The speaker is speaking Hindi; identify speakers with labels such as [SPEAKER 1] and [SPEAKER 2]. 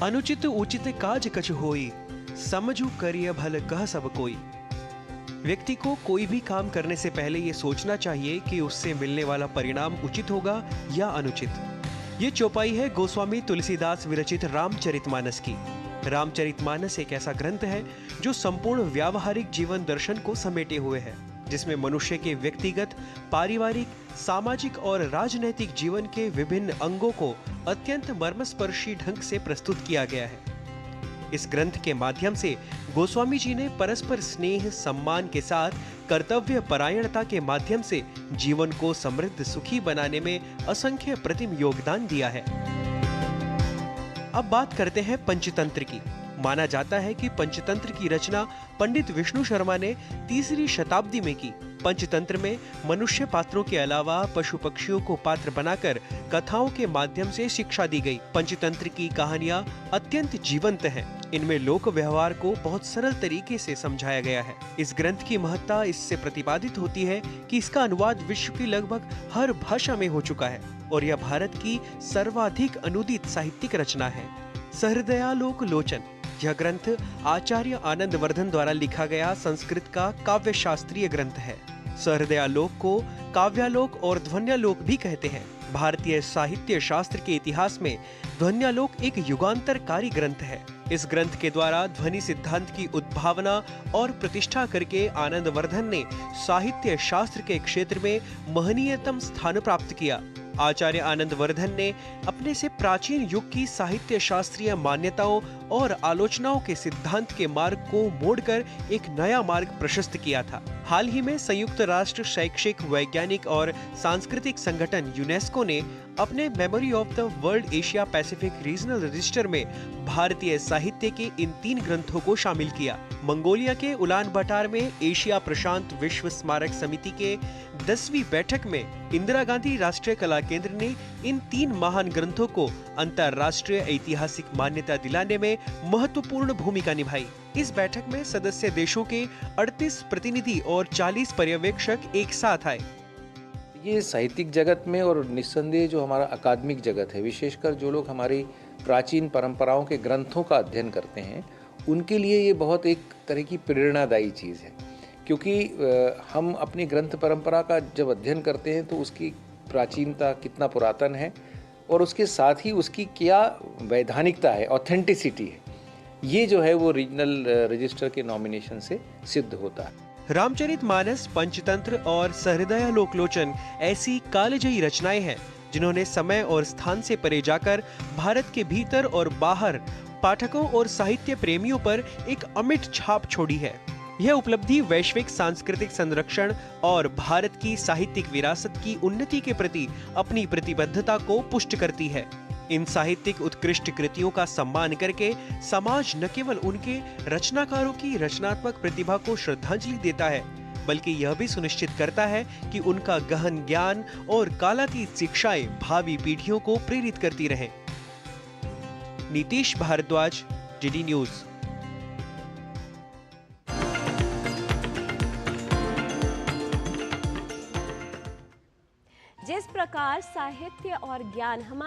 [SPEAKER 1] अनुचित उचित काज कछ होई, समझू करिय भल कह सब कोई। व्यक्ति को कोई भी काम करने से पहले ये सोचना चाहिए कि उससे मिलने वाला परिणाम उचित होगा या अनुचित। ये चौपाई है गोस्वामी तुलसीदास विरचित रामचरितमानस की। रामचरितमानस एक ऐसा ग्रंथ है जो संपूर्ण व्यावहारिक जीवन दर्शन को समेटे हुए है, जिसमें मनुष्य के व्यक्तिगत, पारिवारिक, सामाजिक और राजनैतिक जीवन के विभिन्न अंगों को अत्यंत मर्मस्पर्शी ढंग से प्रस्तुत किया गया है। इस ग्रंथ के माध्यम से गोस्वामी जी ने परस्पर स्नेह सम्मान के साथ कर्तव्य परायणता के माध्यम से जीवन को समृद्ध सुखी बनाने में असंख्य प्रतिम योगदान दिया है। अब बात करते हैं पंचतंत्र की। माना जाता है कि पंचतंत्र की रचना पंडित विष्णु शर्मा ने 3री शताब्दी में की। पंचतंत्र में मनुष्य पात्रों के अलावा पशु पक्षियों को पात्र बनाकर कथाओं के माध्यम से शिक्षा दी गई। पंचतंत्र की कहानियां अत्यंत जीवंत हैं। इनमें लोक व्यवहार को बहुत सरल तरीके से समझाया गया है। इस ग्रंथ की महत्ता इससे प्रतिपादित होती है कि इसका अनुवाद विश्व की लगभग हर भाषा में हो चुका है और यह भारत की सर्वाधिक अनुदित साहित्यिक रचना है। सहृदयालोक लोचन यह ग्रंथ आचार्य आनंद वर्धन द्वारा लिखा गया संस्कृत का काव्य शास्त्रीय ग्रंथ है। सहृदयालोक को काव्यालोक और ध्वन्यालोक भी कहते हैं। भारतीय साहित्य शास्त्र के इतिहास में ध्वन्यालोक एक युगांतरकारी ग्रंथ है। इस ग्रंथ के द्वारा ध्वनि सिद्धांत की उद्भावना और प्रतिष्ठा करके आनंद वर्धन ने साहित्य शास्त्र के क्षेत्र में महनीयतम स्थान प्राप्त किया। आचार्य आनंद वर्धन ने अपने से प्राचीन युग की साहित्य शास्त्रीय मान्यताओं और आलोचनाओं के सिद्धांत के मार्ग को मोड़कर एक नया मार्ग प्रशस्त किया था। हाल ही में संयुक्त राष्ट्र शैक्षिक, वैज्ञानिक और सांस्कृतिक संगठन यूनेस्को ने अपने memory of the world Asia Pacific regional register में भारतीय साहित्य के इन 3 ग्रंथों को शामिल किया। मंगोलिया के उलान बाटार में एशिया प्रशांत विश्व स्मारक समिति के 10वीं बैठक में इंदिरा गांधी राष्ट्रीय कला केंद्र ने इन 3 महान ग्रंथों को अंतर्राष्ट्रीय ऐतिहासिक मान्यता दिलाने में महत्वपूर्ण भूमिका निभाई। इस बैठक में सदस्य देशों के 38 प्रतिनिधि और 40 पर्यवेक्षक एक साथ आए।
[SPEAKER 2] ये साहित्यिक जगत में और निस्संदेह जो हमारा अकादमिक जगत है, विशेषकर जो लोग हमारी प्राचीन परंपराओं के ग्रंथों का अध्ययन करते हैं, उनके लिए ये बहुत एक तरह की प्रेरणादायी चीज़ है। क्योंकि हम अपनी ग्रंथ परंपरा का जब अध्ययन करते हैं तो उसकी प्राचीनता कितना पुरातन है और उसके साथ ही उसकी क्या वैधानिकता है, ऑथेंटिसिटी है, ये जो है वो रीजनल रजिस्टर के नॉमिनेशन से सिद्ध होता है।
[SPEAKER 1] रामचरितमानस, पंचतंत्र और सहृदयालोक लोचन ऐसी कालजयी रचनाएं हैं जिन्होंने समय और स्थान से परे जाकर भारत के भीतर और बाहर पाठकों और साहित्य प्रेमियों पर एक अमिट छाप छोड़ी है। यह उपलब्धि वैश्विक सांस्कृतिक संरक्षण और भारत की साहित्यिक विरासत की उन्नति के प्रति अपनी प्रतिबद्धता को पुष्ट करती है। इन साहित्यिक उत्कृष्ट कृतियों का सम्मान करके समाज न केवल उनके रचनाकारों की रचनात्मक प्रतिभा को श्रद्धांजलि देता है, बल्कि यह भी सुनिश्चित करता है कि उनका गहन ज्ञान और कालातीत शिक्षाएं भावी पीढ़ियों को प्रेरित करती रहें। Nitish Bhardwaj, DD news.
[SPEAKER 3] जिस प्रकार साहित्य और ज्ञान हमारे